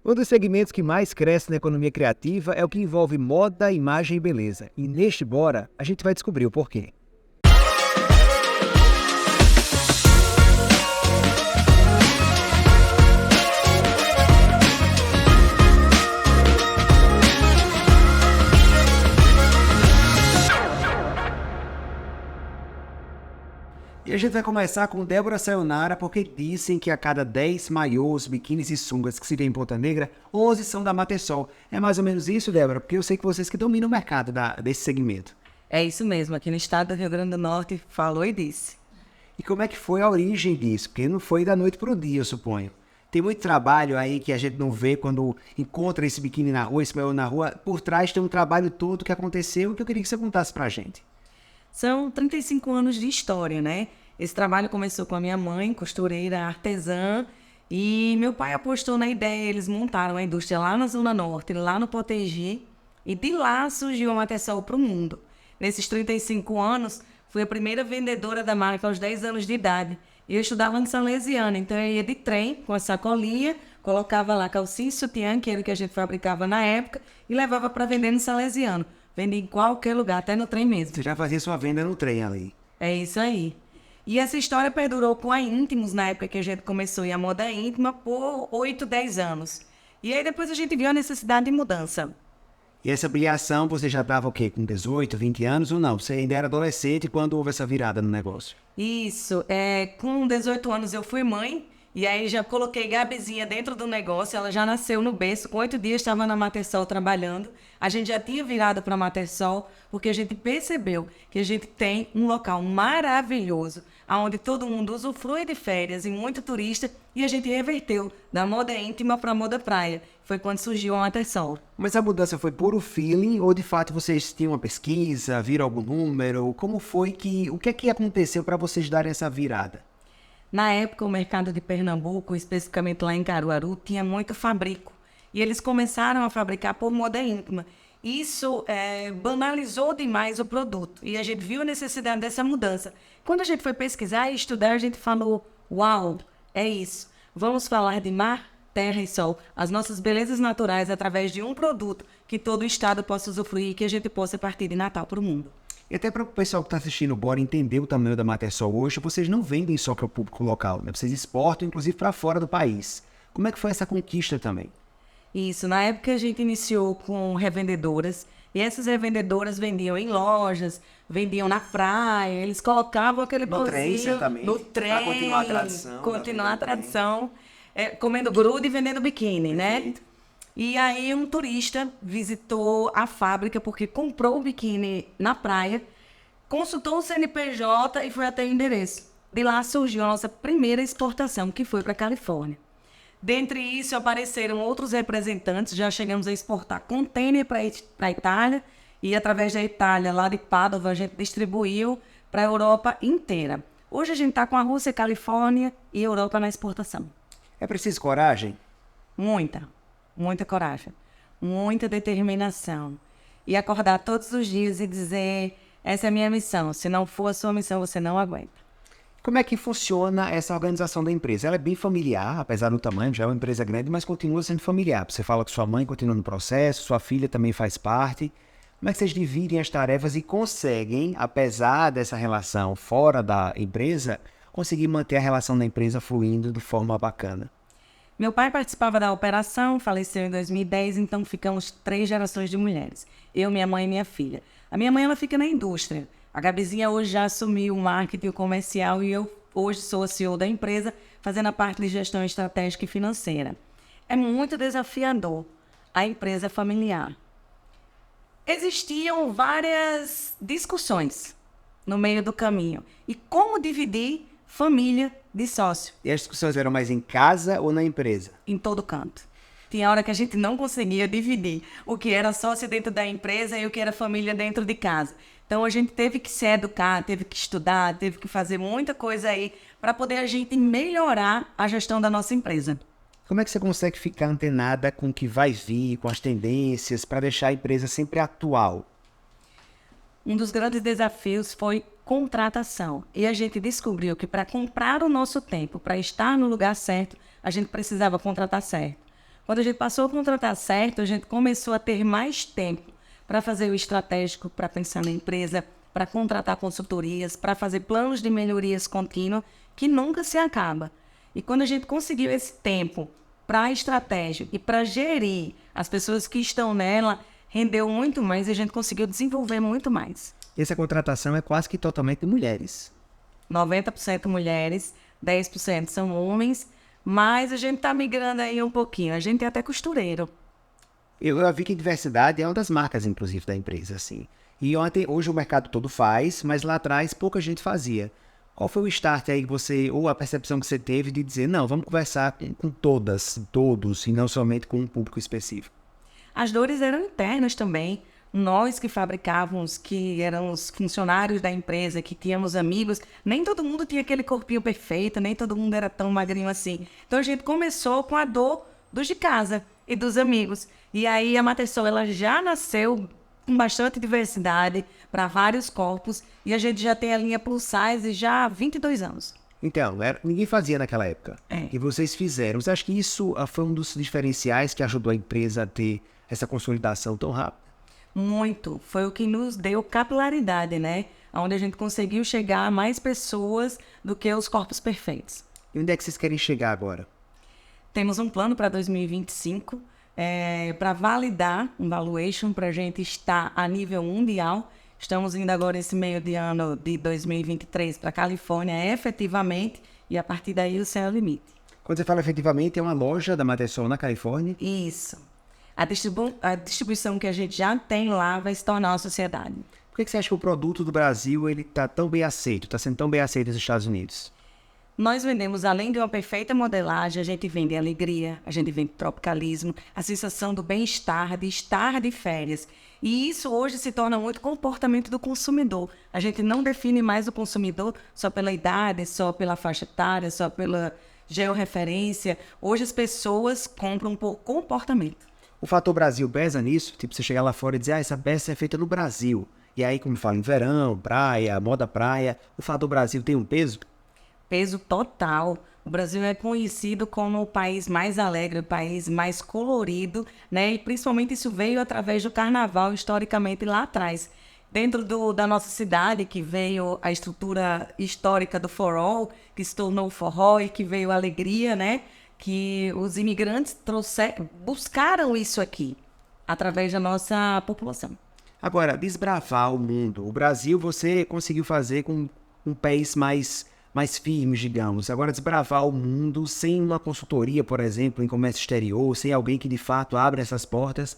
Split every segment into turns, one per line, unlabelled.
Um dos segmentos que mais cresce na economia criativa é o que envolve moda, imagem e beleza. E neste Bora, a gente vai descobrir o porquê. E a gente vai começar com Débora Sayonara, porque dizem que a cada 10 maiôs, biquínis e sungas que se vê em Ponta Negra, 11 são da Matersol. É mais ou menos isso, Débora? Porque eu sei que vocês que dominam o mercado desse segmento.
É isso mesmo, aqui no estado do Rio Grande do Norte, falou e disse.
E como é que foi a origem disso? Porque não foi da noite para o dia, eu suponho. Tem muito trabalho aí que a gente não vê quando encontra esse biquíni na rua, esse maiô na rua. Por trás tem um trabalho todo que aconteceu e que eu queria que você contasse pra gente.
São 35 anos de história, né? Esse trabalho começou com a minha mãe, costureira, artesã, e meu pai apostou na ideia, eles montaram a indústria lá na Zona Norte, lá no Potegi, e de lá surgiu a Matersol para o mundo. Nesses 35 anos, fui a primeira vendedora da marca aos 10 anos de idade. Eu estudava em Salesiana, então eu ia de trem com a sacolinha, colocava lá calcinha e sutiã, que era o que a gente fabricava na época, e levava para vender no Salesiano. Vendia em qualquer lugar, até no trem mesmo.
Você já fazia sua venda no trem ali.
É isso aí. E essa história perdurou com a Íntimos, na época que a gente começou a ir à moda íntima, por 8, 10 anos. E aí depois a gente viu a necessidade de mudança.
E essa ampliação, você já estava o quê? Com 18, 20 anos ou não? Você ainda era adolescente quando houve essa virada no negócio?
Isso, com 18 anos eu fui mãe, e aí já coloquei Gabizinha dentro do negócio, ela já nasceu no berço, com 8 dias estava na Matersol trabalhando. A gente já tinha virado para a Matersol, porque a gente percebeu que a gente tem um local maravilhoso, onde todo mundo usufrui de férias e muito turista, e a gente reverteu da moda íntima para a moda praia. Foi quando surgiu a Matersol.
Mas a mudança foi puro feeling ou de fato vocês tinham uma pesquisa, viram algum número? Como foi o que é que aconteceu para vocês darem essa virada?
Na época, o mercado de Pernambuco, especificamente lá em Caruaru, tinha muito fabrico. E eles começaram a fabricar por moda íntima. Isso banalizou demais o produto. E a gente viu a necessidade dessa mudança. Quando a gente foi pesquisar e estudar, a gente falou, uau, é isso. Vamos falar de mar, terra e sol. As nossas belezas naturais através de um produto que todo o estado possa usufruir e que a gente possa partir de Natal para o mundo.
E até para o pessoal que está assistindo o Bora entender o tamanho da Matersol hoje, vocês não vendem só para o público local, né? Vocês exportam, inclusive, para fora do país. Como é que foi essa conquista também?
Isso, na época a gente iniciou com revendedoras, e essas revendedoras vendiam em lojas, vendiam na praia, eles colocavam aquele
No trem, certamente.
no trem,
para continuar a tradição.
continuar a tradição, comendo grude e vendendo biquíni, né? E aí um turista visitou a fábrica porque comprou o biquíni na praia, consultou o CNPJ e foi até o endereço. De lá surgiu a nossa primeira exportação, que foi para a Califórnia. Dentre isso apareceram outros representantes, já chegamos a exportar contêiner para a Itália e através da Itália, lá de Padova, a gente distribuiu para a Europa inteira. Hoje a gente está com a Rússia, Califórnia e Europa na exportação.
É preciso coragem?
Muita coragem, muita determinação. E acordar todos os dias e dizer, essa é a minha missão, se não for a sua missão, você não aguenta.
Como é que funciona essa organização da empresa? Ela é bem familiar, apesar do tamanho, já é uma empresa grande, mas continua sendo familiar. Você fala que sua mãe continua no processo, sua filha também faz parte. Como é que vocês dividem as tarefas e conseguem, apesar dessa relação fora da empresa, conseguir manter a relação da empresa fluindo de forma bacana?
Meu pai participava da operação, faleceu em 2010, então ficamos 3 gerações de mulheres. Eu, minha mãe e minha filha. A minha mãe ela fica na indústria. A Gabizinha hoje já assumiu o marketing comercial e eu hoje sou a CEO da empresa, fazendo a parte de gestão estratégica e financeira. É muito desafiador a empresa familiar. Existiam várias discussões no meio do caminho. E como dividir família de sócio?
E as discussões eram mais em casa ou na empresa?
Em todo canto. Tinha hora que a gente não conseguia dividir o que era sócio dentro da empresa e o que era família dentro de casa. Então a gente teve que se educar, teve que estudar, teve que fazer muita coisa aí para poder a gente melhorar a gestão da nossa empresa.
Como é que você consegue ficar antenada com o que vai vir, com as tendências, para deixar a empresa sempre atual?
Um dos grandes desafios foi contratação. E a gente descobriu que para comprar o nosso tempo, para estar no lugar certo, a gente precisava contratar certo. Quando a gente passou a contratar certo, a gente começou a ter mais tempo para fazer o estratégico, para pensar na empresa, para contratar consultorias, para fazer planos de melhorias contínuas que nunca se acaba. E quando a gente conseguiu esse tempo para a estratégia e para gerir as pessoas que estão nela, rendeu muito mais e a gente conseguiu desenvolver muito mais.
Essa contratação é quase que totalmente de mulheres.
90% mulheres, 10% são homens, mas a gente está migrando aí um pouquinho. A gente é até costureiro.
Eu vi que diversidade é uma das marcas, inclusive, da empresa, assim. E hoje o mercado todo faz, mas lá atrás pouca gente fazia. Qual foi o start aí que você, ou a percepção que você teve de dizer, não, vamos conversar com todos, e não somente com um público específico?
As dores eram internas também. Nós que fabricávamos, que éramos funcionários da empresa, que tínhamos amigos, nem todo mundo tinha aquele corpinho perfeito, nem todo mundo era tão magrinho assim. Então a gente começou com a dor dos de casa e dos amigos. E aí a Materson, ela já nasceu com bastante diversidade para vários corpos e a gente já tem a linha plus size já há 22 anos.
Então, ninguém fazia naquela época.
É.
E vocês fizeram. Você acha que isso foi um dos diferenciais que ajudou a empresa a ter essa consolidação tão rápida?
Muito. Foi o que nos deu capilaridade, né? Onde a gente conseguiu chegar a mais pessoas do que os corpos perfeitos.
E onde é que vocês querem chegar agora?
Temos um plano para 2025, para validar um valuation, para a gente estar a nível mundial. Estamos indo agora esse meio de ano de 2023 para a Califórnia, efetivamente, e a partir daí o céu é o limite.
Quando você fala efetivamente, é uma loja da Materson na Califórnia?
Isso. A distribuição que a gente já tem lá vai se tornar uma sociedade.
Por que você acha que o produto do Brasil está tão bem aceito, está sendo tão bem aceito nos Estados Unidos?
Nós vendemos, além de uma perfeita modelagem, a gente vende alegria, a gente vende tropicalismo, a sensação do bem-estar, de estar de férias. E isso hoje se torna muito comportamento do consumidor. A gente não define mais o consumidor só pela idade, só pela faixa etária, só pela georreferência. Hoje as pessoas compram por comportamento.
O fator Brasil pesa nisso? Tipo, você chegar lá fora e dizer, essa peça é feita no Brasil. E aí, como fala, em verão, praia, moda praia, o fator Brasil tem um peso?
Peso total. O Brasil é conhecido como o país mais alegre, o país mais colorido, né? E principalmente isso veio através do carnaval, historicamente lá atrás. Dentro da nossa cidade, que veio a estrutura histórica do forró, que se tornou o forró e que veio a alegria, né? Que os imigrantes buscaram isso aqui, através da nossa população.
Agora, desbravar o mundo. O Brasil você conseguiu fazer com pés mais firmes, digamos. Agora, desbravar o mundo sem uma consultoria, por exemplo, em comércio exterior, sem alguém que de fato abra essas portas,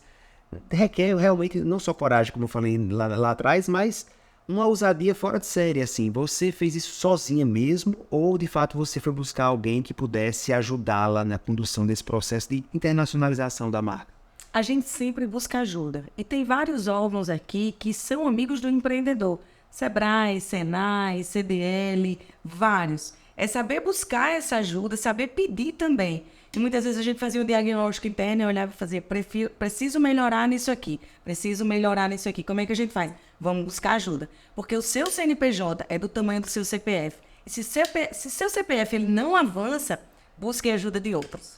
requer realmente não só coragem, como eu falei lá atrás, mas uma ousadia fora de série, assim. Você fez isso sozinha mesmo ou, de fato, você foi buscar alguém que pudesse ajudá-la na condução desse processo de internacionalização da marca?
A gente sempre busca ajuda. E tem vários órgãos aqui que são amigos do empreendedor. Sebrae, Senai, CDL, vários. É saber buscar essa ajuda, saber pedir também. E muitas vezes a gente fazia o diagnóstico interno e olhava e fazia, preciso melhorar nisso aqui, preciso melhorar nisso aqui. Como é que a gente faz? Vamos buscar ajuda. Porque o seu CNPJ é do tamanho do seu CPF. E se seu CPF ele não avança, busque a ajuda de outros.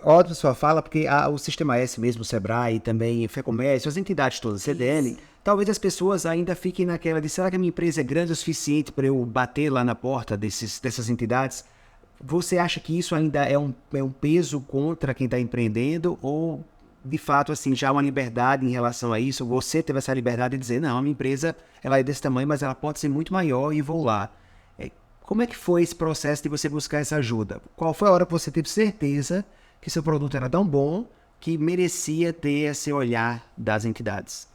Ótimo sua fala, porque o Sistema S mesmo, o Sebrae, também FEComércio, as entidades todas, CDL,
Isso.
talvez as pessoas ainda fiquem naquela de, será que a minha empresa é grande o suficiente para eu bater lá na porta dessas entidades? Você acha que isso ainda é um peso contra quem está empreendendo ou, de fato, assim, já há uma liberdade em relação a isso? Você teve essa liberdade de dizer, não, a minha empresa ela é desse tamanho, mas ela pode ser muito maior e vou lá. Como é que foi esse processo de você buscar essa ajuda? Qual foi a hora que você teve certeza que seu produto era tão bom que merecia ter esse olhar das entidades?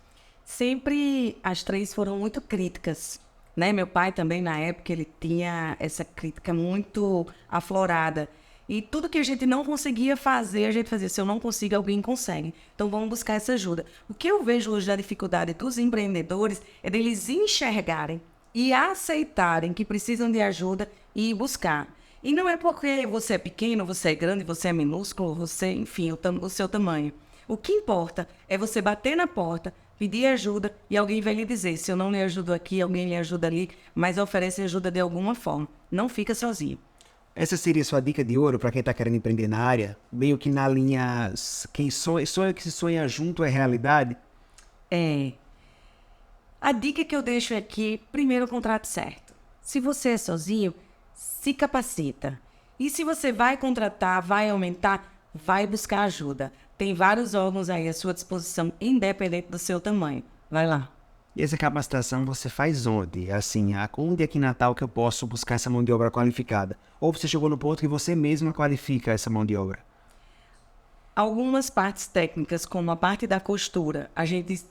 Sempre as três foram muito críticas, né? Meu pai também, na época, ele tinha essa crítica muito aflorada. E tudo que a gente não conseguia fazer, a gente fazia. Se eu não consigo, alguém consegue. Então, vamos buscar essa ajuda. O que eu vejo hoje da dificuldade dos empreendedores é deles enxergarem e aceitarem que precisam de ajuda e ir buscar. E não é porque você é pequeno, você é grande, você é minúsculo, você, enfim, o seu tamanho. O que importa é você bater na porta, pedir ajuda e alguém vai lhe dizer, se eu não lhe ajudo aqui, alguém lhe ajuda ali, mas oferece ajuda de alguma forma. Não fica sozinho.
Essa seria a sua dica de ouro para quem está querendo empreender na área? Meio que na linha, quem sonha que se sonha junto é realidade?
É. A dica que eu deixo é que, primeiro, o contrato certo. Se você é sozinho, se capacita. E se você vai contratar, vai aumentar, vai buscar ajuda. Tem vários órgãos aí à sua disposição, independente do seu tamanho. Vai lá.
E essa capacitação você faz onde? Assim, onde aqui em Natal que eu posso buscar essa mão de obra qualificada? Ou você chegou no ponto que você mesma qualifica essa mão de obra?
Algumas partes técnicas, como a parte da costura, a gente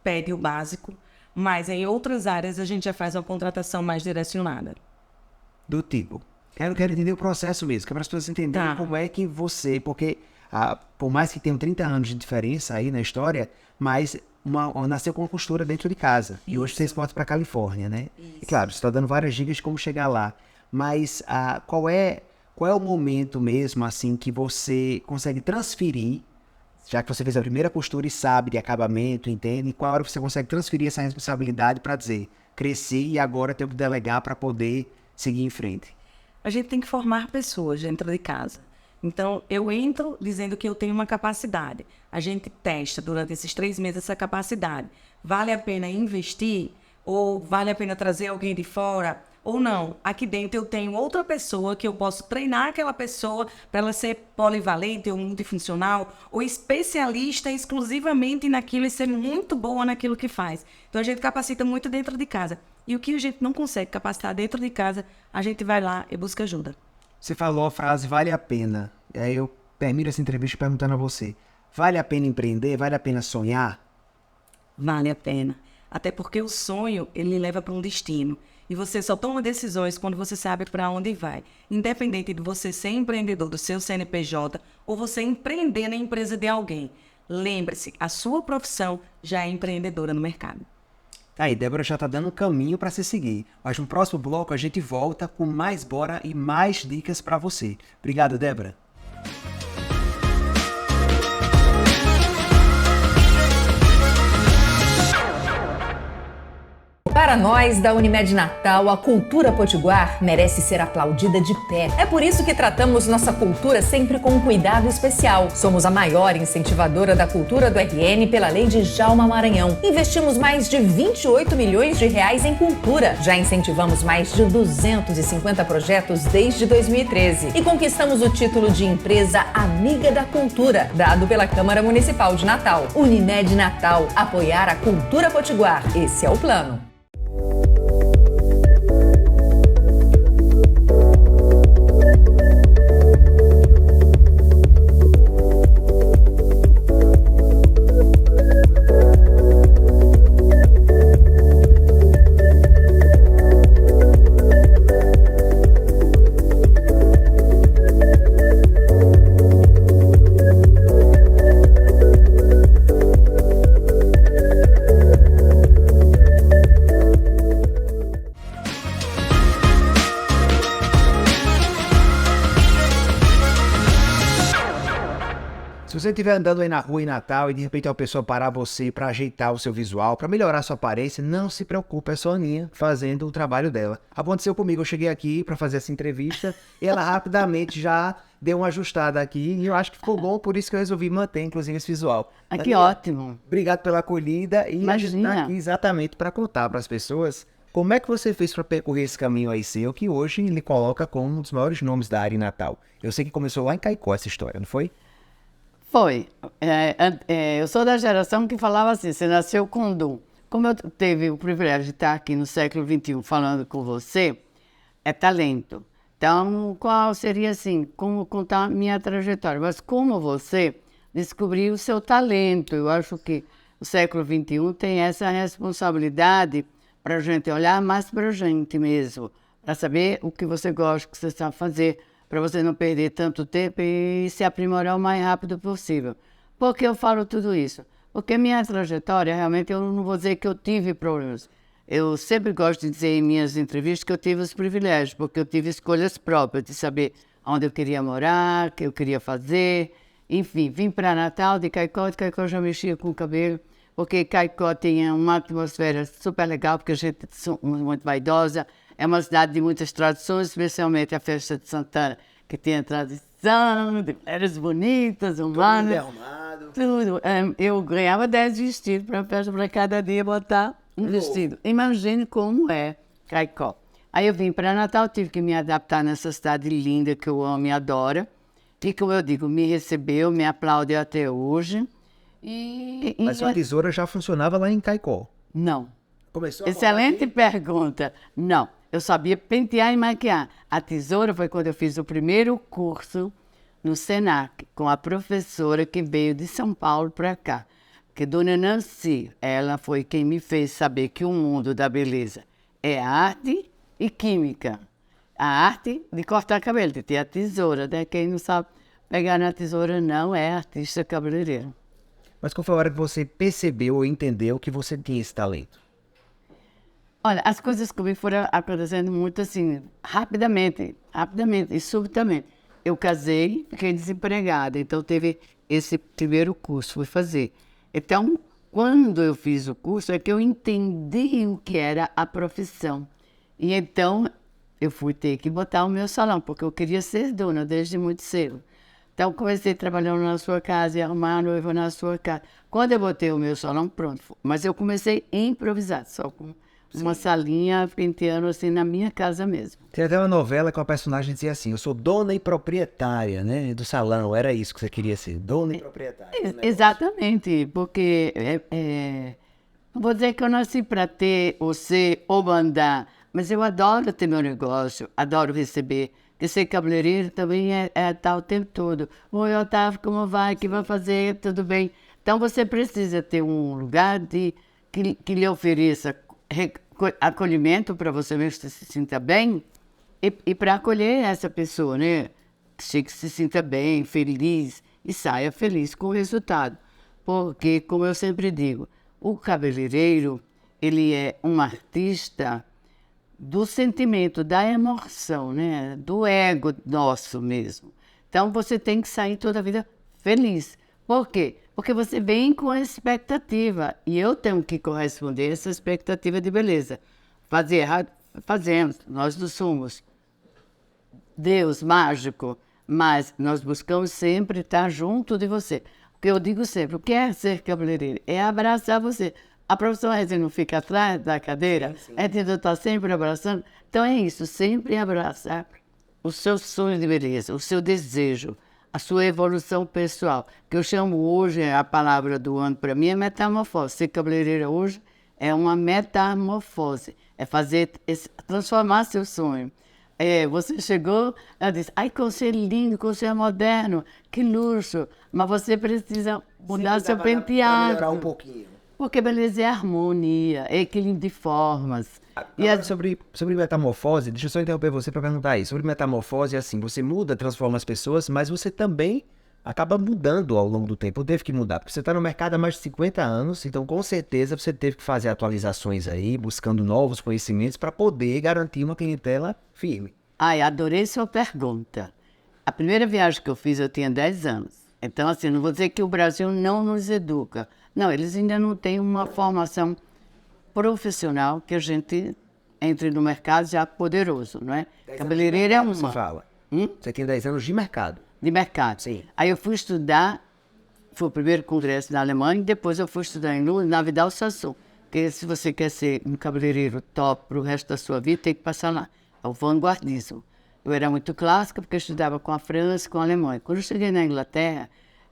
pede o básico, mas em outras áreas a gente já faz uma contratação mais direcionada.
Do tipo, eu quero entender o processo mesmo, que é para as pessoas entenderem como é que você, porque por mais que tenham 30 anos de diferença aí na história, mas nasceu com uma costura dentro de casa. Isso. E hoje você exporta para a Califórnia, né? Isso. E claro, você está dando várias dicas de como chegar lá, mas qual é o momento mesmo assim que você consegue transferir, já que você fez a primeira costura e sabe de acabamento, entende? E qual hora você consegue transferir essa responsabilidade para dizer, cresci e agora tenho que delegar para poder seguir em frente?
A gente tem que formar pessoas dentro de casa. Então, eu entro dizendo que eu tenho uma capacidade. A gente testa durante esses 3 meses essa capacidade. Vale a pena investir? Ou vale a pena trazer alguém de fora? Ou não? Aqui dentro eu tenho outra pessoa que eu posso treinar aquela pessoa para ela ser polivalente ou multifuncional ou especialista exclusivamente naquilo e ser muito boa naquilo que faz. Então, a gente capacita muito dentro de casa. E o que a gente não consegue capacitar dentro de casa, a gente vai lá e busca ajuda.
Você falou a frase vale a pena. E aí eu termino essa entrevista perguntando a você. Vale a pena empreender? Vale a pena sonhar?
Vale a pena. Até porque o sonho, ele leva para um destino. E você só toma decisões quando você sabe para onde vai. Independente de você ser empreendedor do seu CNPJ ou você empreender na empresa de alguém. Lembre-se, a sua profissão já é empreendedora no mercado.
Aí, Débora já está dando um caminho para se seguir. Mas no próximo bloco a gente volta com mais bora e mais dicas para você. Obrigado, Débora.
Para nós da Unimed Natal, a cultura potiguar merece ser aplaudida de pé. É por isso que tratamos nossa cultura sempre com um cuidado especial. Somos a maior incentivadora da cultura do RN pela Lei de Djalma Maranhão. Investimos mais de 28 milhões de reais em cultura. Já incentivamos mais de 250 projetos desde 2013. E conquistamos o título de Empresa Amiga da Cultura, dado pela Câmara Municipal de Natal. Unimed Natal, apoiar a cultura potiguar. Esse é o plano.
Se você estiver andando aí na rua em Natal e de repente uma pessoa parar você para ajeitar o seu visual, para melhorar a sua aparência, não se preocupe, é só a Aninha fazendo o trabalho dela. Aconteceu comigo, eu cheguei aqui para fazer essa entrevista e ela rapidamente já deu uma ajustada aqui e eu acho que ficou bom, por isso que eu resolvi manter, inclusive, esse visual.
Ah, que ótimo.
Obrigado pela acolhida e a gente está
Imagina.
aqui exatamente para contar para as pessoas como é que você fez para percorrer esse caminho aí seu, que hoje lhe coloca como um dos maiores nomes da área em Natal. Eu sei que começou lá em Caicó essa história, não foi?
Foi. Eu sou da geração que falava assim, você nasceu com dom. Como eu tive o privilégio de estar aqui no século XXI falando com você, é talento. Então, qual seria assim, como contar a minha trajetória? Mas como você descobriu o seu talento? Eu acho que o século XXI tem essa responsabilidade para a gente olhar mais para a gente mesmo, para saber o que você gosta, o que você sabe fazer, para você não perder tanto tempo e se aprimorar o mais rápido possível. Por que eu falo tudo isso? Porque minha trajetória, realmente, eu não vou dizer que eu tive problemas. Eu sempre gosto de dizer em minhas entrevistas que eu tive os privilégios, porque eu tive escolhas próprias de saber onde eu queria morar, o que eu queria fazer. Enfim, vim para Natal, de Caicó já mexia com o cabelo, porque Caicó tinha uma atmosfera super legal, porque a gente é muito vaidosa, É uma cidade de muitas tradições, especialmente a festa de Santana, que tem a tradição de mulheres bonitas, humanas. Tudo. Eu ganhava 10 vestidos para a festa, para cada dia botar um vestido. Imagine como é Caicó. Aí eu vim para Natal, tive que me adaptar nessa cidade linda que eu amo e adoro. E como eu digo, me recebeu, me aplaude até hoje.
Mas sua tesoura já funcionava lá em Caicó?
Não.
Começou
Excelente pergunta. Não, eu sabia pentear e maquiar. A tesoura foi quando eu fiz o primeiro curso no Senac, com a professora que veio de São Paulo para cá. Que Dona Nancy, ela foi quem me fez saber que o mundo da beleza é arte e química. A arte de cortar cabelo, de ter a tesoura, né? Quem não sabe pegar na tesoura não é artista cabeleireiro.
Mas qual foi a hora que você percebeu ou entendeu que você tinha esse talento?
Olha, as coisas comigo foram acontecendo muito assim, rapidamente e subitamente. Eu casei, fiquei desempregada, então teve esse primeiro curso, fui fazer. Então, quando eu fiz o curso, é que eu entendi o que era a profissão. E então, eu fui ter que botar o meu salão, porque eu queria ser dona desde muito cedo. Então, comecei trabalhando na sua casa e arrumar a noiva na sua casa. Quando eu botei o meu salão, pronto. Mas eu comecei a improvisar, só com uma salinha penteando assim na minha casa mesmo.
Tem até uma novela que uma personagem dizia assim, eu sou dona e proprietária, né, do salão. Era isso que você queria ser, dona e proprietária.
Exatamente, porque não vou dizer que eu nasci para ter ou ser ou mandar, mas eu adoro ter meu negócio, adoro receber. Porque ser cabeleireiro também é estar o tempo todo. Oi, Otávio, como vai? O que vai fazer? Tudo bem? Então você precisa ter um lugar que lhe ofereça acolhimento para você mesmo que se sinta bem e para acolher essa pessoa, né? Que se sinta bem, feliz e saia feliz com o resultado. Porque, como eu sempre digo, o cabeleireiro, ele é um artista do sentimento, da emoção, né? Do ego nosso mesmo. Então, você tem que sair toda a vida feliz. Por quê? Porque você vem com a expectativa e eu tenho que corresponder a essa expectativa de beleza. Fazer errado, fazemos, nós não somos Deus mágico, mas nós buscamos sempre estar junto de você. Porque eu digo sempre, o que é ser cabeleireiro? É abraçar você. A profissão é não fica atrás da cadeira, é de estar sempre abraçando. Então é isso, sempre abraçar o seu sonho de beleza, o seu desejo, a sua evolução pessoal, que eu chamo hoje, a palavra do ano para mim é metamorfose. Ser cabeleireira hoje é uma metamorfose, é transformar seu sonho. Você chegou, ela disse, ai, como você é lindo, como você é moderno, que luxo, mas você precisa mudar seu penteado.
Melhorar um pouquinho.
Porque beleza é harmonia, é equilíbrio de formas.
E sobre metamorfose, deixa eu só interromper você para perguntar isso. Sobre metamorfose, assim, você muda, transforma as pessoas, mas você também acaba mudando ao longo do tempo. Teve que mudar, porque você está no mercado há mais de 50 anos, então com certeza você teve que fazer atualizações aí, buscando novos conhecimentos para poder garantir uma clientela firme.
Ai, adorei sua pergunta. A primeira viagem que eu fiz, eu tinha 10 anos. Então, assim, não vou dizer que o Brasil não nos educa. Não, eles ainda não têm uma formação profissional que a gente entre no mercado já poderoso, não é? Cabeleireiro é uma.
Você fala. Você tem 10 anos de mercado.
De mercado.
Sim.
Aí eu fui estudar, foi o primeiro congresso na Alemanha, e depois eu fui estudar em Lula, na Vidal Sassoon. Porque se você quer ser um cabeleireiro top para o resto da sua vida, tem que passar lá. É o vanguardismo. Eu era muito clássica porque eu estudava com a França e com a Alemanha. Quando eu cheguei na Inglaterra,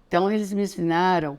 então eles me ensinaram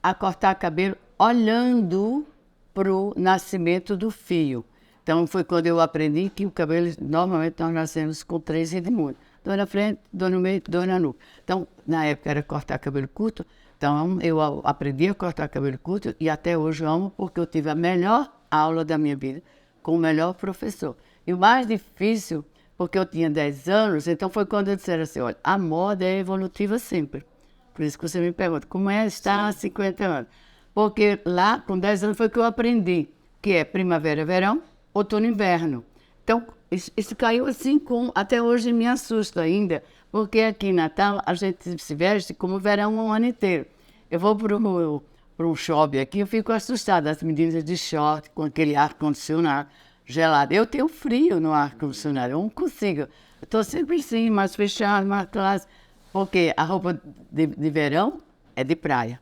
a cortar cabelo olhando para o nascimento do fio. Então foi quando eu aprendi que o cabelo, normalmente nós nascemos com 3 redemoinhos. Dor na frente, dor no meio, dor na nuca. Então, na época era cortar cabelo curto, então eu aprendi a cortar cabelo curto e até hoje eu amo porque eu tive a melhor aula da minha vida com o melhor professor. E o mais difícil, porque eu tinha 10 anos, então foi quando eu disseram assim, olha, a moda é evolutiva sempre. Por isso que você me pergunta, como é estar há 50 anos? Porque lá, com 10 anos, foi que eu aprendi, que é primavera, verão, outono e inverno. Então, isso caiu assim, até hoje me assusta ainda, porque aqui em Natal a gente se veste como verão o ano inteiro. Eu vou para um shopping aqui, eu fico assustada, as meninas de short, com aquele ar-condicionado. gelado. Eu tenho frio no ar-condicionado, eu não consigo. Estou sempre assim, mais fechado, mais classe. Porque a roupa de verão é de praia,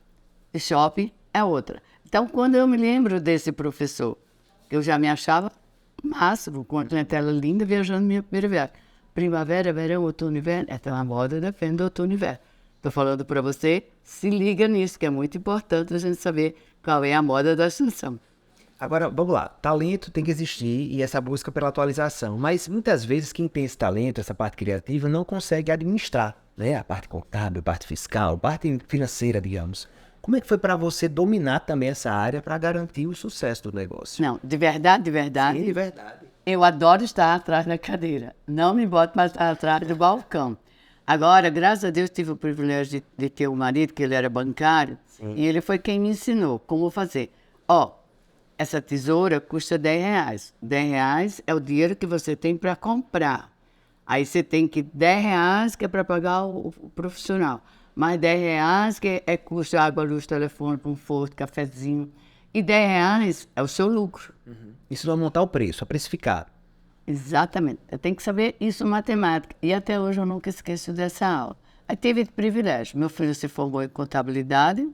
de shopping é outra. Então, quando eu me lembro desse professor, eu já me achava máximo, com uma tela linda, viajando minha primeira viagem. Primavera, verão, outono, inverno, essa é uma moda, depende do outono e inverno. Estou falando para você, se liga nisso, que é muito importante a gente saber qual é a moda da estação.
Agora, vamos lá. Talento tem que existir e essa busca pela atualização. Mas muitas vezes quem tem esse talento, essa parte criativa, não consegue administrar, né? A parte contábil, a parte fiscal, a parte financeira, digamos. Como é que foi para você dominar também essa área para garantir o sucesso do negócio?
Não, de verdade,
Sim, de verdade.
eu adoro estar atrás da cadeira. Não me boto mais atrás do balcão. Agora, graças a Deus, tive o privilégio de ter um marido, que ele era bancário, e ele foi quem me ensinou como fazer. Essa tesoura custa R$10. R$10 é o dinheiro que você tem para comprar. Aí você tem que R$10 que é para pagar o profissional. Mais R$10 que é custo água, luz, telefone, conforto, cafezinho. E R$10 é o seu lucro.
Isso não é montar o preço, é precificar.
Exatamente. Eu tenho que saber isso matemática. E até hoje eu nunca esqueço dessa aula. Aí teve privilégio. Meu filho se formou em contabilidade,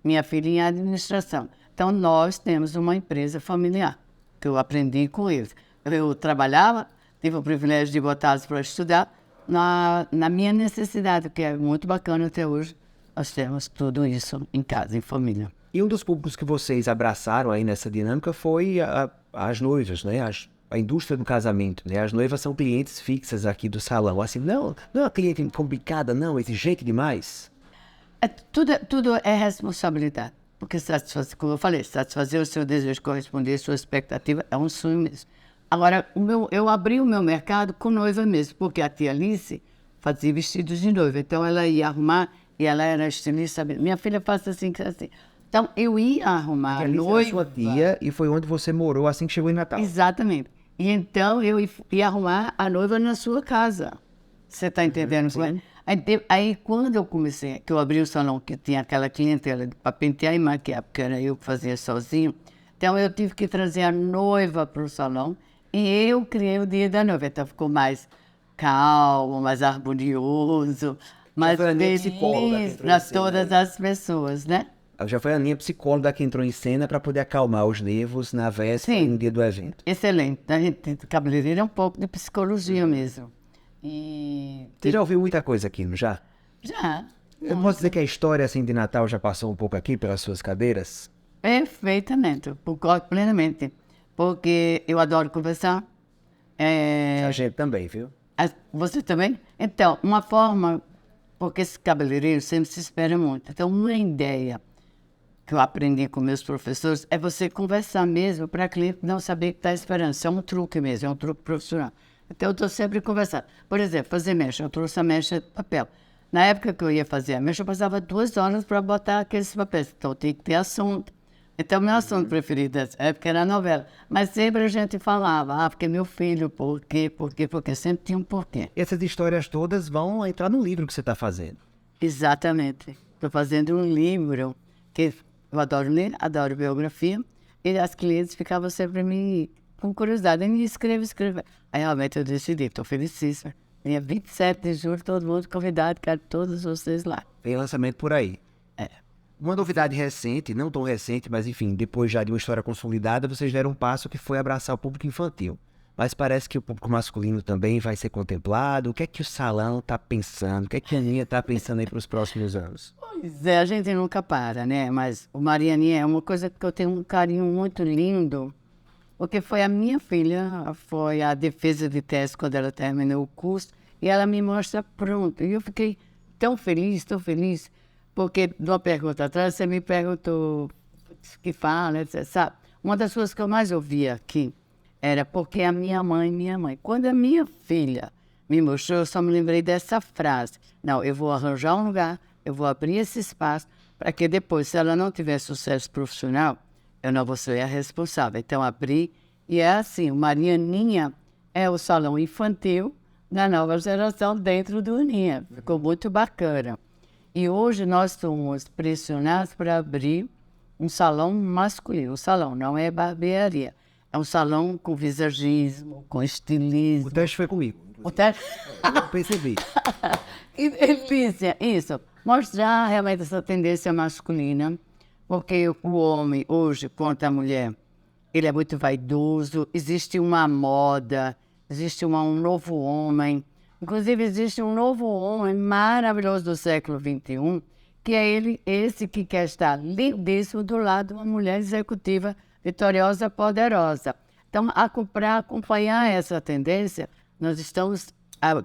minha filha em administração. Então nós temos uma empresa familiar, que eu aprendi com eles. Eu trabalhava, tive o privilégio de botá-los para estudar na minha necessidade, que é muito bacana até hoje. Nós temos tudo isso em casa, em família.
E um dos públicos que vocês abraçaram aí nessa dinâmica foi as noivas, né? A indústria do casamento, né? As noivas são clientes fixas aqui do salão. Assim, não é uma cliente complicada, não, exigente demais.
Tudo é responsabilidade. Porque, como eu falei, satisfazer o seu desejo, corresponder à sua expectativa, é um sonho mesmo. Agora, eu abri o meu mercado com noiva mesmo, porque a tia Alice fazia vestidos de noiva. Então, ela ia arrumar, e ela era estilista. Minha filha faz assim, assim. Então, eu ia arrumar a noiva.
Sua tia, e foi onde você morou assim que chegou em Natal.
Exatamente. E então, eu ia arrumar a noiva na sua casa. Você está entendendo? Aí, quando eu comecei, que eu abri o salão, que tinha aquela clientela para pentear e maquiar, porque era eu que fazia sozinho, então eu tive que trazer a noiva para o salão e eu criei o dia da noiva. Então ficou mais calmo, mais harmonioso, mais feliz para todas as pessoas, né?
Já foi a Aninha psicóloga que entrou em cena para poder acalmar os nervos na véspera e no dia do evento.
Excelente. A gente, cabeleireiro é um pouco de psicologia mesmo.
Você já ouviu muita coisa aqui, não já?
Já.
Eu posso dizer que a história assim, de Natal já passou um pouco aqui pelas suas cadeiras?
Perfeitamente, eu concordo plenamente. Porque eu adoro conversar.
A gente também, viu?
Você também? Então, uma forma, porque esse cabeleireiro sempre se espera muito. Então, uma ideia que eu aprendi com meus professores é você conversar mesmo para a cliente não saber o que está esperando. Isso é um truque mesmo, é um truque profissional. Então, eu estou sempre conversando. Por exemplo, fazer mecha. Eu trouxe a mecha de papel. Na época que eu ia fazer a mecha, eu passava 2 horas para botar aqueles papéis. Então, tem que ter assunto. Então, meu assunto preferido dessa época era a novela. Mas sempre a gente falava, porque meu filho, por quê? Porque sempre tinha um porquê.
Essas histórias todas vão entrar no livro que você está fazendo.
Exatamente. Estou fazendo um livro que eu adoro ler, adoro biografia. E as clientes ficavam sempre com curiosidade. Me escreve. Aí realmente eu decidi, estou felicíssima. Dia 27 de julho, todo mundo convidado, quero todos vocês lá.
Tem lançamento por aí. Uma novidade recente, não tão recente, mas enfim, depois já de uma história consolidada, vocês deram um passo que foi abraçar o público infantil. Mas parece que o público masculino também vai ser contemplado. O que é que o salão está pensando? O que é que a Aninha está pensando aí para os próximos anos?
Pois é, a gente nunca para, né? Mas o Marianinha é uma coisa que eu tenho um carinho muito lindo, porque foi a minha filha, foi a defesa de tese quando ela terminou o curso, e ela me mostra pronto. E eu fiquei tão feliz, porque numa pergunta atrás você me perguntou o que fala, etc. Sabe? Uma das coisas que eu mais ouvia aqui era porque a minha mãe. Quando a minha filha me mostrou, eu só me lembrei dessa frase. Não, eu vou arranjar um lugar, eu vou abrir esse espaço, para que depois, se ela não tiver sucesso profissional, eu não vou ser a responsável. Então, abri, e é assim, o Marianinha é o salão infantil da nova geração dentro do Aninha. Ficou muito bacana. E hoje nós somos pressionados para abrir um salão masculino. O salão não é barbearia, É um salão com visagismo, com estilismo.
O teste foi comigo.
O teste...
Eu percebi.
Que delícia, isso. Mostrar realmente essa tendência masculina, porque o homem hoje, quanto a mulher, ele é muito vaidoso, existe uma moda, existe um novo homem. Inclusive, existe um novo homem maravilhoso do século XXI, que é esse que quer estar lindíssimo do lado de uma mulher executiva, vitoriosa, poderosa. Então, para acompanhar essa tendência, nós estamos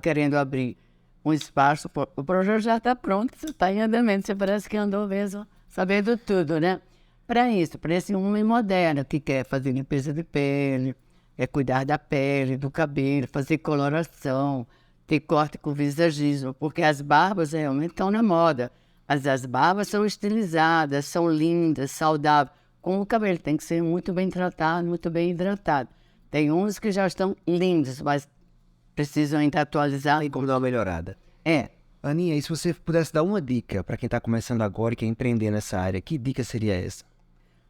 querendo abrir um espaço. O projeto já está pronto, está em andamento. Você parece que andou mesmo sabendo tudo, né? Para isso, para esse homem moderno que quer fazer limpeza de pele, quer cuidar da pele, do cabelo, fazer coloração, ter corte com visagismo, porque as barbas realmente estão na moda. As barbas são estilizadas, são lindas, saudáveis. Com o cabelo tem que ser muito bem tratado, muito bem hidratado. Tem uns que já estão lindos, mas precisam ainda atualizar.
E como dar uma melhorada.
É.
Aninha, e se você pudesse dar uma dica para quem está começando agora e quer empreender nessa área, que dica seria essa?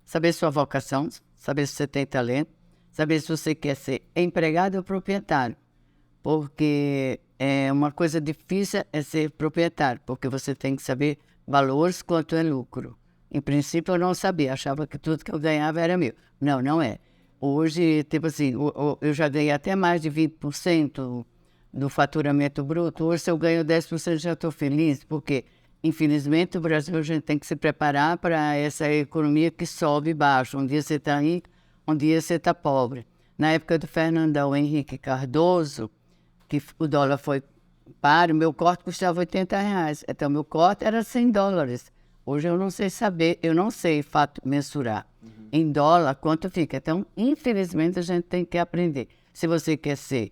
Saber sua vocação, saber se você tem talento, saber se você quer ser empregado ou proprietário. Porque uma coisa difícil é ser proprietário, porque você tem que saber valores quanto é lucro. Em princípio, eu não sabia, achava que tudo que eu ganhava era meu. Não, não é. Hoje, tipo assim, eu já ganhei até mais de 20% do faturamento bruto. Hoje, se eu ganho 10%, já estou feliz, porque, infelizmente, o Brasil, a gente tem que se preparar para essa economia que sobe e baixa. Um dia você está rico, um dia você está pobre. Na época do Fernandão Henrique Cardoso, que o dólar foi paro, meu corte custava R$80. Então, meu corte era $100. Hoje eu não sei saber, eu não sei, fato, mensurar. Em dólar, quanto fica. Então, infelizmente, a gente tem que aprender. Se você quer ser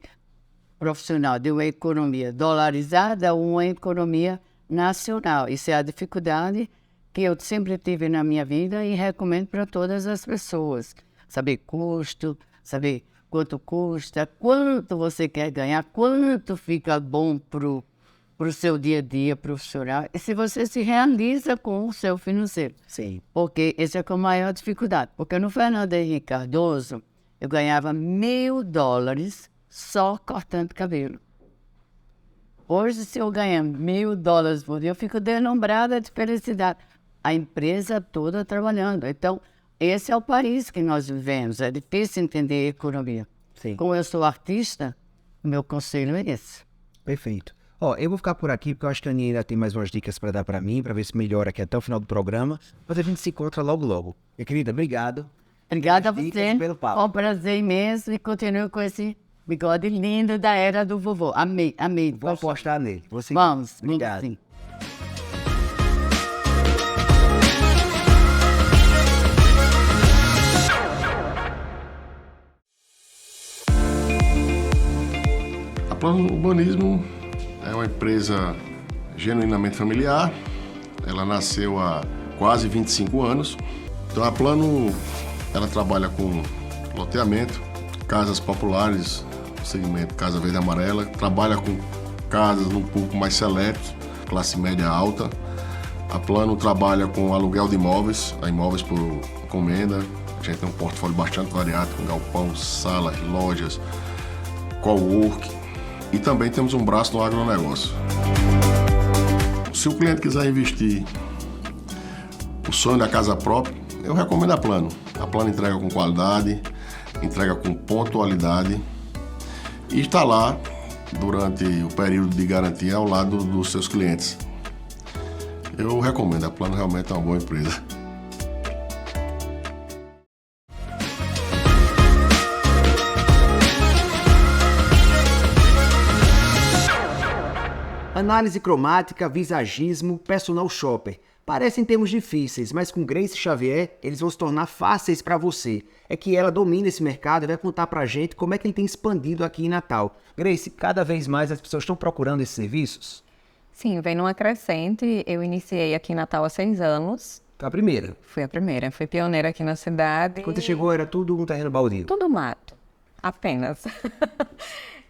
profissional de uma economia dolarizada ou uma economia nacional. Isso é a dificuldade que eu sempre tive na minha vida e recomendo para todas as pessoas. Saber custo, saber quanto custa, quanto você quer ganhar, quanto fica bom para o seu dia a dia profissional e se você se realiza com o seu financeiro.
Sim.
Porque essa é a maior dificuldade. Porque no Fernando Henrique Cardoso, eu ganhava $1.000 só cortando cabelo. Hoje, se eu ganhar $1.000 por dia, eu fico deslumbrada de felicidade. A empresa toda trabalhando. Então, esse é o país que nós vivemos. É difícil entender a economia.
Sim.
Como eu sou artista, o meu conselho é esse.
Perfeito. Ó, eu vou ficar por aqui, porque eu acho que a Aninha ainda tem mais umas dicas para dar para mim, para ver se melhora aqui até o final do programa. Mas a gente se encontra logo, logo. Minha querida, obrigado.
Obrigada a
Dicas
você.
pelo papo.
Foi um prazer imenso e continuo com esse bigode lindo da era do vovô. Amei, amei.
Vou apostar nele. Você...
Vamos,
Obrigado.
sim.
A Plano Urbanismo é uma empresa genuinamente familiar. Ela nasceu há quase 25 anos. Então a Plano, ela trabalha com loteamento, casas populares, segmento Casa Verde e Amarela. Trabalha com casas num público mais seleto, classe média alta. A Plano trabalha com aluguel de imóveis, imóveis por encomenda. A gente tem um portfólio bastante variado, com galpão, salas, lojas, cowork. E também temos um braço no agronegócio. Se o cliente quiser investir o sonho da casa própria, eu recomendo a Plano. A Plano entrega com qualidade, entrega com pontualidade e está lá durante o período de garantia ao lado dos seus clientes. Eu recomendo, a Plano realmente é uma boa empresa.
Análise cromática, visagismo, personal shopper. Parecem termos difíceis, mas com Grace Xavier, eles vão se tornar fáceis para você. É que ela domina esse mercado e vai contar pra gente como é que ele tem expandido aqui em Natal. Grace, cada vez mais as pessoas estão procurando esses serviços?
Sim, vem numa crescente. Eu iniciei aqui em Natal há 6 anos.
Foi a primeira.
Fui a primeira, fui pioneira aqui na cidade.
Quando você chegou era tudo um terreno baldio?
Tudo mato, apenas.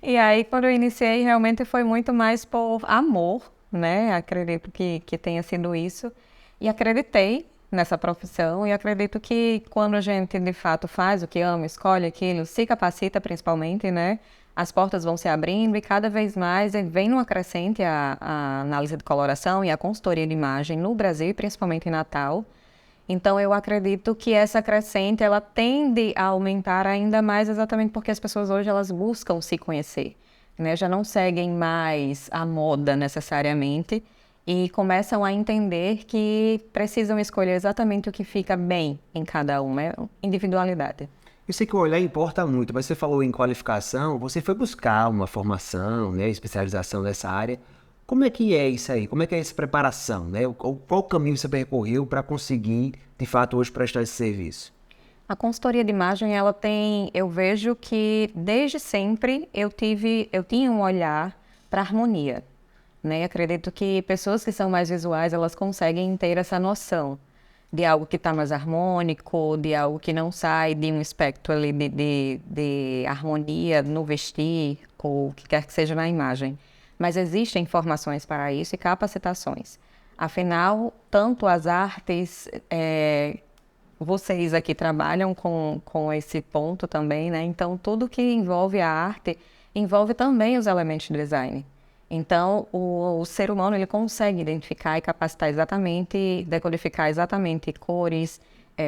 E aí, quando eu iniciei, realmente foi muito mais por amor, né? Acredito que tenha sido isso. E acreditei, nessa profissão e acredito que quando a gente de fato faz o que ama, escolhe aquilo, se capacita principalmente, né? As portas vão se abrindo e cada vez mais vem numa crescente a análise de coloração e a consultoria de imagem no Brasil, principalmente em Natal. Então, eu acredito que essa crescente, ela tende a aumentar ainda mais exatamente porque as pessoas hoje, elas buscam se conhecer, né? Já não seguem mais a moda necessariamente e começam a entender que precisam escolher exatamente o que fica bem em cada uma, é individualidade.
Eu sei que o olhar importa muito, mas você falou em qualificação, você foi buscar uma formação, né, especialização nessa área. Como é que é isso aí? Como é que é essa preparação, né? Qual caminho você percorreu para conseguir, de fato, hoje prestar esse serviço?
A consultoria de imagem, ela tem, eu vejo que desde sempre eu tinha um olhar para harmonia, né? Acredito que pessoas que são mais visuais, elas conseguem ter essa noção de algo que está mais harmônico, de algo que não sai de um espectro ali de harmonia no vestir, ou o que quer que seja na imagem. Mas existem formações para isso e capacitações. Afinal, tanto as artes, vocês aqui trabalham com esse ponto também, né? Então, tudo que envolve a arte, envolve também os elementos de design. Então, o ser humano, ele consegue identificar e capacitar exatamente, decodificar exatamente cores,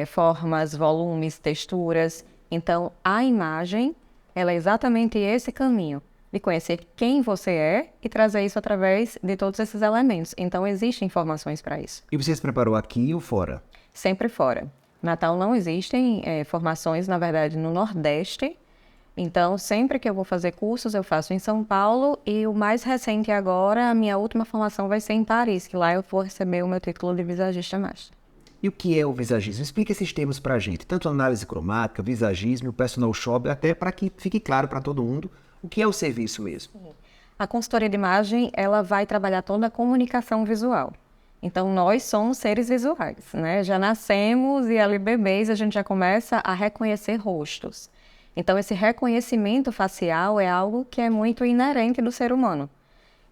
formas, volumes, texturas. Então, a imagem, ela é exatamente esse caminho de conhecer quem você é e trazer isso através de todos esses elementos. Então, existem informações para isso.
E você se preparou aqui ou fora?
Sempre fora. Natal não existem formações, na verdade, no Nordeste. Então, sempre que eu vou fazer cursos, eu faço em São Paulo. E o mais recente agora, a minha última formação vai ser em Paris, que lá eu vou receber o meu título de visagista master.
E o que é o visagismo? Explica esses termos pra gente. Tanto análise cromática, visagismo, personal shop, até para que fique claro para todo mundo o que é o serviço mesmo.
A consultoria de imagem, ela vai trabalhar toda a comunicação visual. Então, nós somos seres visuais, né? Já nascemos e ali bebês a gente já começa a reconhecer rostos. Então, esse reconhecimento facial é algo que é muito inerente do ser humano.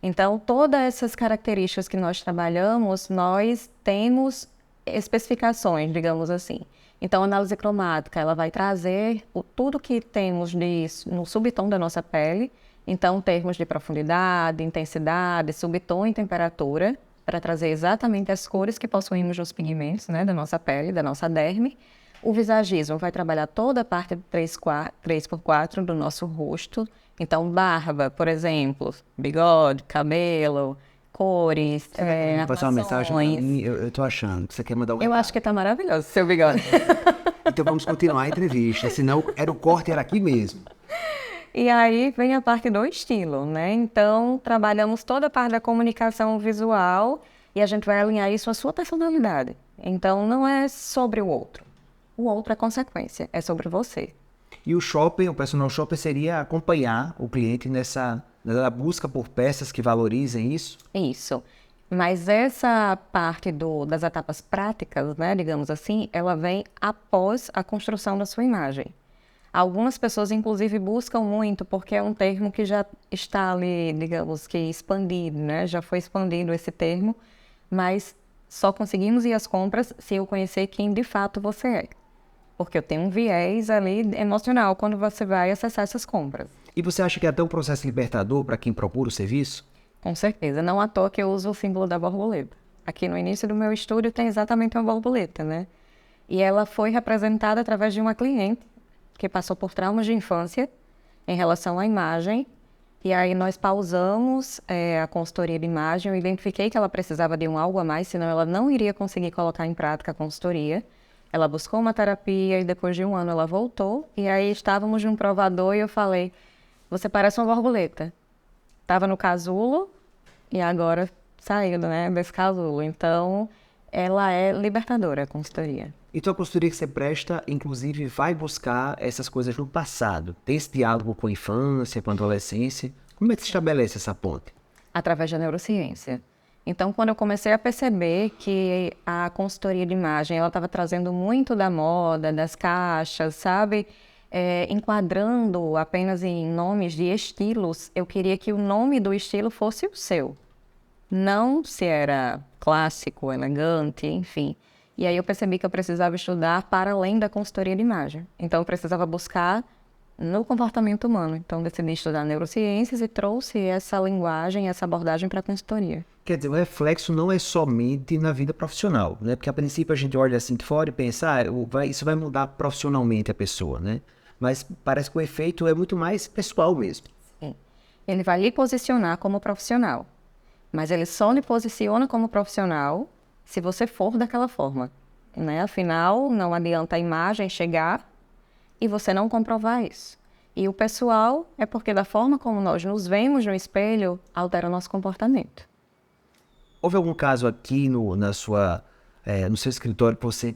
Então, todas essas características que nós trabalhamos, nós temos especificações, digamos assim. Então, a análise cromática, ela vai trazer tudo que temos no subtom da nossa pele. Então, termos de profundidade, intensidade, subtom e temperatura, para trazer exatamente as cores que possuímos nos pigmentos, né, da nossa pele, da nossa derme. O visagismo vai trabalhar toda a parte 3x4 do nosso rosto. Então, barba, por exemplo, bigode, cabelo, cores,
Passar uma mensagem pra
armações.
mim, eu tô achando que você quer mandar um...
Eu acho que tá maravilhoso seu bigode.
Então vamos continuar a entrevista, senão era o corte, era aqui mesmo.
E aí vem a parte do estilo, né? Então, trabalhamos toda a parte da comunicação visual e a gente vai alinhar isso à sua personalidade. Então, não é sobre o outro. O outro é consequência, é sobre você.
E o shopping, o personal shopper, seria acompanhar o cliente nessa busca por peças que valorizem isso?
Isso. Mas essa parte das etapas práticas, né, digamos assim, ela vem após a construção da sua imagem. Algumas pessoas, inclusive, buscam muito, porque é um termo que já está ali, digamos que expandido, né? Já foi expandido esse termo, mas só conseguimos ir às compras se eu conhecer quem de fato você é. Porque eu tenho um viés ali emocional quando você vai acessar essas compras.
E você acha que é até um processo libertador para quem procura o serviço?
Com certeza. Não à toa que eu uso o símbolo da borboleta. Aqui no início do meu estúdio tem exatamente uma borboleta, né? E ela foi representada através de uma cliente que passou por traumas de infância em relação à imagem. E aí nós pausamos a consultoria de imagem. Eu identifiquei que ela precisava de algo a mais, senão ela não iria conseguir colocar em prática a consultoria. Ela buscou uma terapia e depois de 1 ano ela voltou. E aí estávamos num provador e eu falei, você parece uma borboleta. Estava no casulo e agora saiu, né, desse casulo. Então, ela é libertadora, a consultoria.
Então a consultoria que você presta, inclusive, vai buscar essas coisas no passado. Tem esse diálogo com a infância, com a adolescência. Como é que se estabelece essa ponte?
Através da neurociência. Então, quando eu comecei a perceber que a consultoria de imagem, ela estava trazendo muito da moda, das caixas, sabe? Enquadrando apenas em nomes de estilos, eu queria que o nome do estilo fosse o seu. Não se era clássico, elegante, enfim. E aí eu percebi que eu precisava estudar para além da consultoria de imagem. Então eu precisava buscar no comportamento humano. Então decidi estudar neurociências e trouxe essa linguagem, essa abordagem para a consultoria.
Quer dizer, o reflexo não é somente na vida profissional, né? Porque a princípio a gente olha assim de fora e pensa, isso vai mudar profissionalmente a pessoa, né? Mas parece que o efeito é muito mais pessoal mesmo.
Sim. Ele vai lhe posicionar como profissional, mas ele só lhe posiciona como profissional se você for daquela forma, né? Afinal, não adianta a imagem chegar e você não comprovar isso. E o pessoal é porque da forma como nós nos vemos no espelho, altera o nosso comportamento.
Houve algum caso aqui no seu escritório que você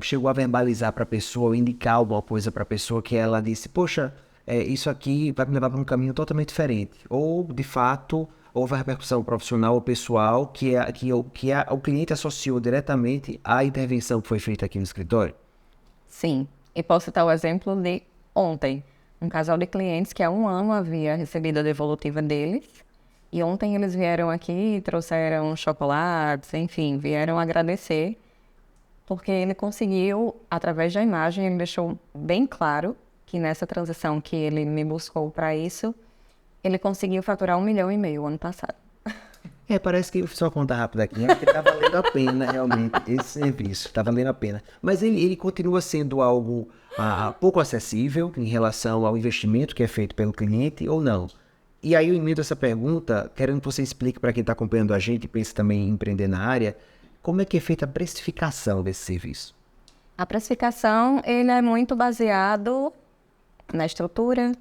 chegou a verbalizar para a pessoa, ou indicar alguma coisa para a pessoa que ela disse, poxa, isso aqui vai me levar para um caminho totalmente diferente? Ou, de fato, houve a repercussão profissional ou pessoal que o cliente associou diretamente à intervenção que foi feita aqui no escritório?
Sim, e posso citar o exemplo de ontem. Um casal de clientes que há 1 ano havia recebido a devolutiva deles. E ontem eles vieram aqui e trouxeram chocolates, enfim, vieram agradecer. Porque ele conseguiu, através da imagem, ele deixou bem claro que nessa transição que ele me buscou para isso, ele conseguiu faturar 1,5 milhão ano passado.
Parece que, só contar rápido aqui, que tá valendo a pena, realmente, esse serviço, tá valendo a pena. Mas ele continua sendo algo pouco acessível em relação ao investimento que é feito pelo cliente ou não? E aí eu emendo essa pergunta, querendo que você explique para quem está acompanhando a gente e pensa também em empreender na área, como é que é feita a precificação desse serviço?
A precificação, ele é muito baseado na estrutura,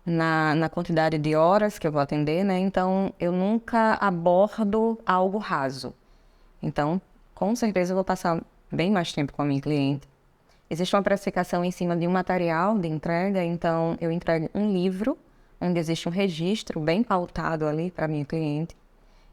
na quantidade de horas que eu vou atender, né? Então, eu nunca abordo algo raso. Então, com certeza eu vou passar bem mais tempo com a minha cliente. Existe uma precificação em cima de um material de entrega, então eu entrego um livro, onde existe um registro bem pautado ali para a minha cliente.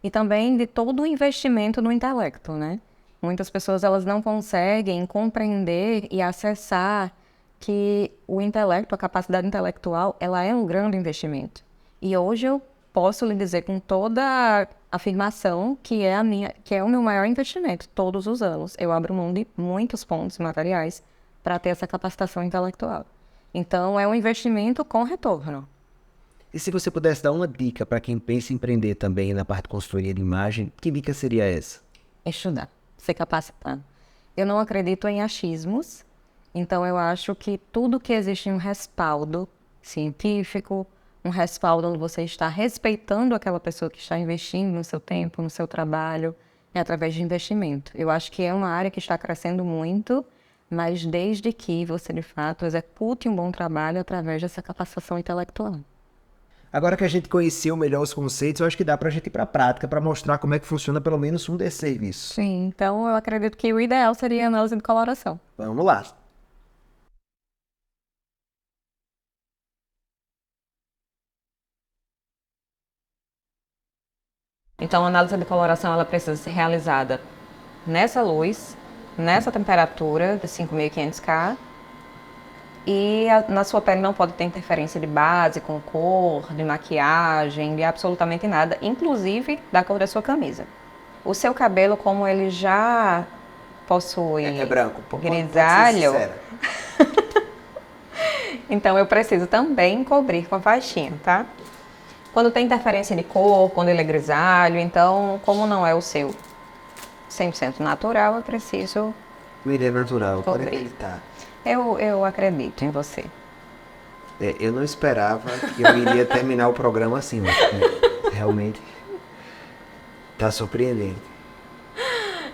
E também de todo o investimento no intelecto, né? Muitas pessoas elas não conseguem compreender e acessar que o intelecto, a capacidade intelectual, ela é um grande investimento. E hoje eu posso lhe dizer com toda a afirmação que é o meu maior investimento. Todos os anos eu abro mão de muitos pontos materiais para ter essa capacitação intelectual. Então é um investimento com retorno.
E se você pudesse dar uma dica para quem pensa em empreender também na parte de consultoria de imagem, que dica seria essa?
Estudar, ser capacitado. Eu não acredito em achismos, então eu acho que tudo que existe um respaldo científico, um respaldo onde você está respeitando aquela pessoa que está investindo no seu tempo, no seu trabalho, é através de investimento. Eu acho que é uma área que está crescendo muito, mas desde que você, de fato, execute um bom trabalho através dessa capacitação intelectual.
Agora que a gente conheceu melhor os conceitos, eu acho que dá para a gente ir para a prática, para mostrar como é que funciona pelo menos um desses serviços.
Sim, então eu acredito que o ideal seria a análise de coloração.
Vamos lá.
Então a análise de coloração ela precisa ser realizada nessa luz, nessa temperatura de 5.500 K, e na sua pele não pode ter interferência de base com cor, de maquiagem, de absolutamente nada, inclusive da cor da sua camisa. O seu cabelo, como ele já possui
branco,
grisalho, então eu preciso também cobrir com a faixinha, tá? Quando tem interferência de cor, quando ele é grisalho, então, como não é o seu 100% natural, eu preciso...
Ele é natural, pode
cobrir.
acreditar.
Eu acredito em você.
Eu não esperava que eu iria terminar o programa assim, mas realmente tá surpreendente.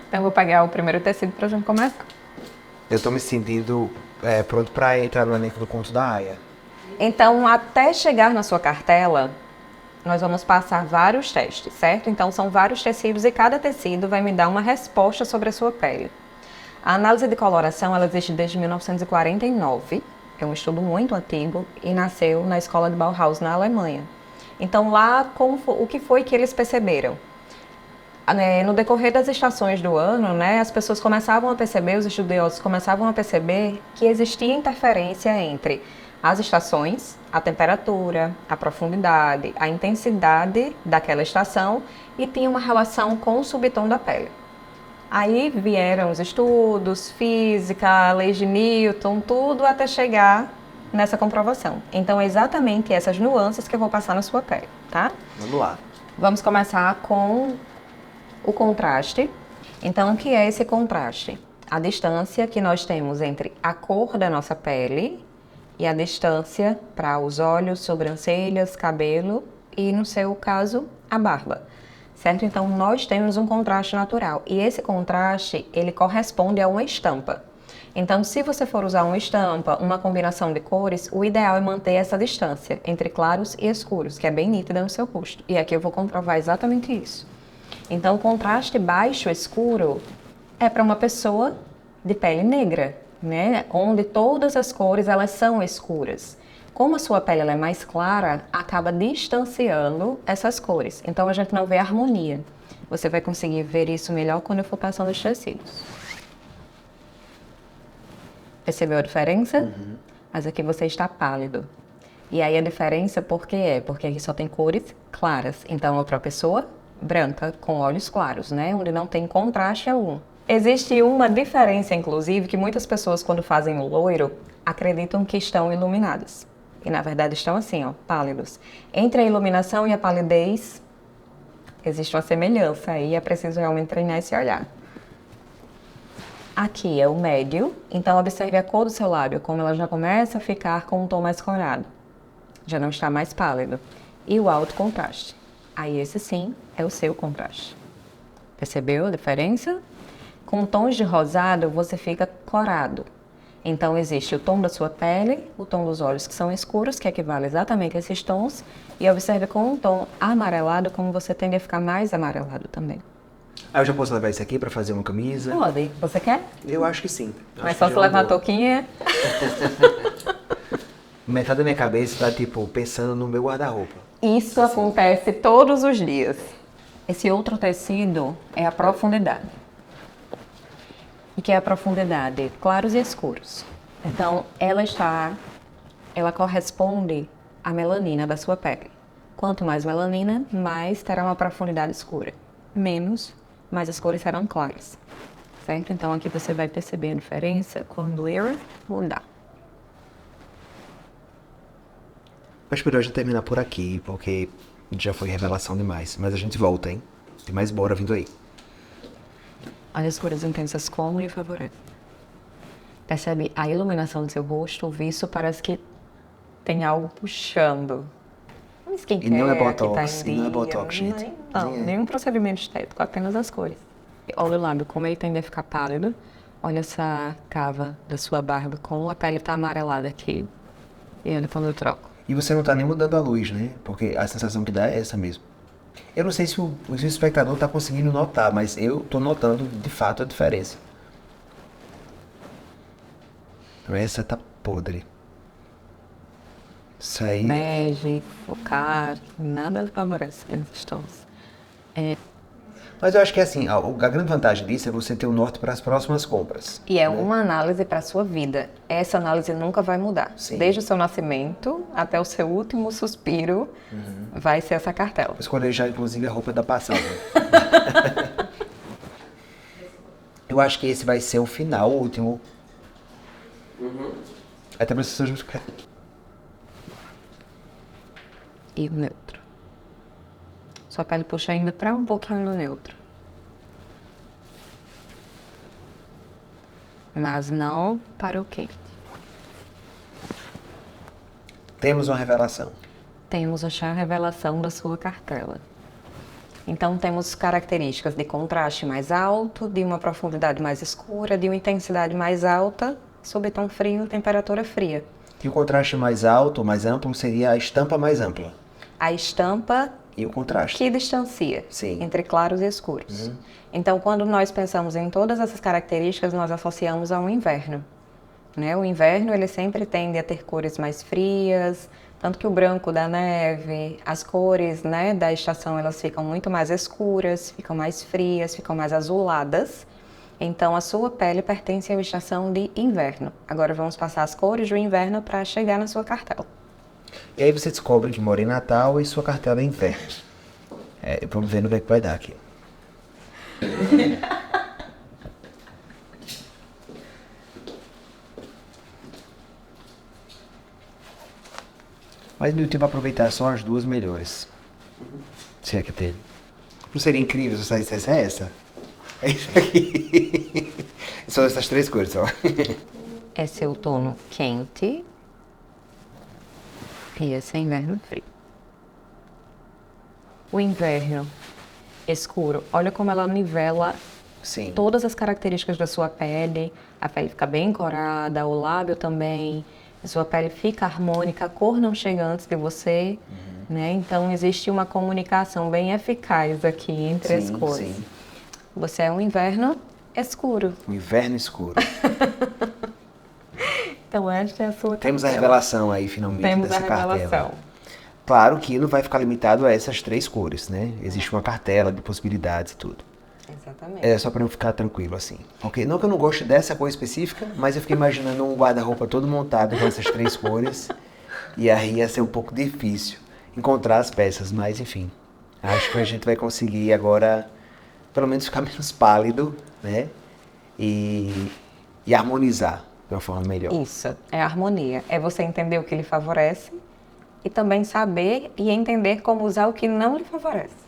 Então eu vou pegar o primeiro tecido pra gente começar.
Eu tô me sentindo pronto para entrar no elenco do Conto da Aia.
Então, até chegar na sua cartela, nós vamos passar vários testes, certo? Então, são vários tecidos e cada tecido vai me dar uma resposta sobre a sua pele. A análise de coloração, ela existe desde 1949, é um estudo muito antigo e nasceu na escola de Bauhaus, na Alemanha. Então, lá, o que foi que eles perceberam? No decorrer das estações do ano, né, as pessoas começavam a perceber, os estudiosos começavam a perceber que existia interferência entre as estações, a temperatura, a profundidade, a intensidade daquela estação e tinha uma relação com o subtom da pele. Aí vieram os estudos, física, leis de Newton, tudo até chegar nessa comprovação. Então, é exatamente essas nuances que eu vou passar na sua pele, tá?
Vamos lá.
Vamos começar com o contraste. Então, o que é esse contraste? A distância que nós temos entre a cor da nossa pele e a distância para os olhos, sobrancelhas, cabelo e, no seu caso, a barba. Certo? Então, nós temos um contraste natural. E esse contraste, ele corresponde a uma estampa. Então, se você for usar uma estampa, uma combinação de cores, o ideal é manter essa distância entre claros e escuros, que é bem nítida no seu rosto. E aqui eu vou comprovar exatamente isso. Então, o contraste baixo-escuro é para uma pessoa de pele negra, né? Onde todas as cores elas são escuras. Como a sua pele ela é mais clara, acaba distanciando essas cores. Então, a gente não vê harmonia. Você vai conseguir ver isso melhor quando eu for passando os tecidos. Percebeu a diferença?
Uhum.
Mas aqui você está pálido. E aí a diferença por que é? Porque aqui só tem cores claras. Então, é para a pessoa branca com olhos claros, né? Onde não tem contraste algum. Existe uma diferença, inclusive, que muitas pessoas, quando fazem o loiro, acreditam que estão iluminadas. E, na verdade, estão assim, ó, pálidos. Entre a iluminação e a palidez, existe uma semelhança. Aí é preciso realmente treinar esse olhar. Aqui é o médio, então observe a cor do seu lábio, como ela já começa a ficar com um tom mais corado. Já não está mais pálido. E o alto contraste. Aí esse sim é o seu contraste. Percebeu a diferença? Com tons de rosado você fica corado. Então existe o tom da sua pele, o tom dos olhos que são escuros, que equivale exatamente a esses tons. E observe com um tom amarelado como você tende a ficar mais amarelado também.
Ah, eu já posso levar isso aqui pra fazer uma camisa?
Pode. Você quer?
Eu acho que sim.
Mas só se levar a touquinha.
Metade da minha cabeça tá, tipo, pensando no meu guarda-roupa.
Isso acontece todos os dias. Esse outro tecido é a profundidade. O que é a profundidade? Claros e escuros. Então, ela corresponde à melanina da sua pele. Quanto mais melanina, mais terá uma profundidade escura. Menos, mais as cores serão claras. Certo? Então, aqui você vai perceber a diferença quando eu mudar.
Acho que melhor já terminar por aqui, porque já foi revelação demais. Mas a gente volta, hein? Tem mais bora vindo aí.
Olha as cores intensas como lhe favorece. Percebe a iluminação do seu rosto, o viço parece que tem algo puxando. Um skincare
E não é
que
botox,
tá em
não é
dia,
botox, gente.
Não, nenhum procedimento estético, apenas as cores. Olha o lábio, como ele tende a ficar pálido. Olha essa cava da sua barba, como a pele tá amarelada aqui. E olha quando eu troco.
E você não tá nem mudando a luz, né? Porque a sensação que dá é essa mesmo. Eu não sei se o espectador tá conseguindo notar, mas eu tô notando de fato a diferença. Essa tá podre. Isso aí.
Bege, focar, nada favorece esses tons.
Mas eu acho que assim, a grande vantagem disso é você ter o norte para as próximas compras.
E é uma análise para a sua vida. Essa análise nunca vai mudar.
Sim.
Desde o seu nascimento até o seu último suspiro, vai ser essa cartela.
Vou escolher já, inclusive, a roupa da passagem. Eu acho que esse vai ser o final, o último. Até para as pessoas buscar.
E o neutro. Sua pele puxa ainda para um pouquinho no neutro. Mas não para o quente.
Temos uma revelação.
Temos a revelação da sua cartela. Então temos características de contraste mais alto, de uma profundidade mais escura, de uma intensidade mais alta, sob tom frio, temperatura fria.
E o contraste mais alto, mais amplo, seria a estampa mais ampla.
A estampa
E o contraste.
que distancia
Sim.
entre claros e escuros. Então, quando nós pensamos em todas essas características, nós associamos ao inverno. Né? O inverno, ele sempre tende a ter cores mais frias, tanto que o branco da neve, as cores, né, da estação, elas ficam muito mais escuras, ficam mais frias, ficam mais azuladas. Então, a sua pele pertence à estação de inverno. Agora, vamos passar as cores do inverno para chegar na sua cartela.
E aí você descobre que mora em Natal e sua cartela é inverno. Vamos ver no que vai dar aqui. Mas meu tempo aproveitar só as duas melhores. Se é que tem. Não seria incrível se eu dissesse essa? É isso aqui. São essas 3 cores só.
Esse é o tono quente. E esse é inverno frio. O inverno escuro, olha como ela nivela
Sim.
todas as características da sua pele. A pele fica bem corada, o lábio também. A sua pele fica harmônica, a cor não chega antes de você. Né? Então existe uma comunicação bem eficaz aqui entre as cores.
Sim.
Você é um inverno escuro.
O inverno escuro.
Então esta é a sua
Temos a
cartela.
revelação aí, finalmente,
Temos a
dessa cartela.
revelação.
Claro que não vai ficar limitado a essas 3 cores, né? Existe uma cartela de possibilidades e tudo.
Exatamente.
É só pra eu ficar tranquilo, assim. Porque não que eu não goste dessa cor específica, mas eu fiquei imaginando um guarda-roupa todo montado com essas 3 cores. E aí ia ser um pouco difícil encontrar as peças, mas enfim. Acho que a gente vai conseguir agora, pelo menos, ficar menos pálido, né? E harmonizar de uma forma melhor.
Isso, é harmonia. É você entender o que lhe favorece e também saber e entender como usar o que não lhe favorece.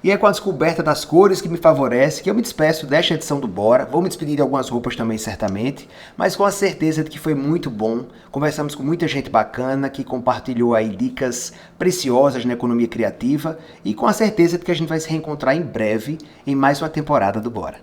E é com a descoberta das cores que me favorece que eu me despeço desta edição do Bora. Vou me despedir de algumas roupas também, certamente, mas com a certeza de que foi muito bom. Conversamos com muita gente bacana que compartilhou aí dicas preciosas na economia criativa e com a certeza de que a gente vai se reencontrar em breve em mais uma temporada do Bora.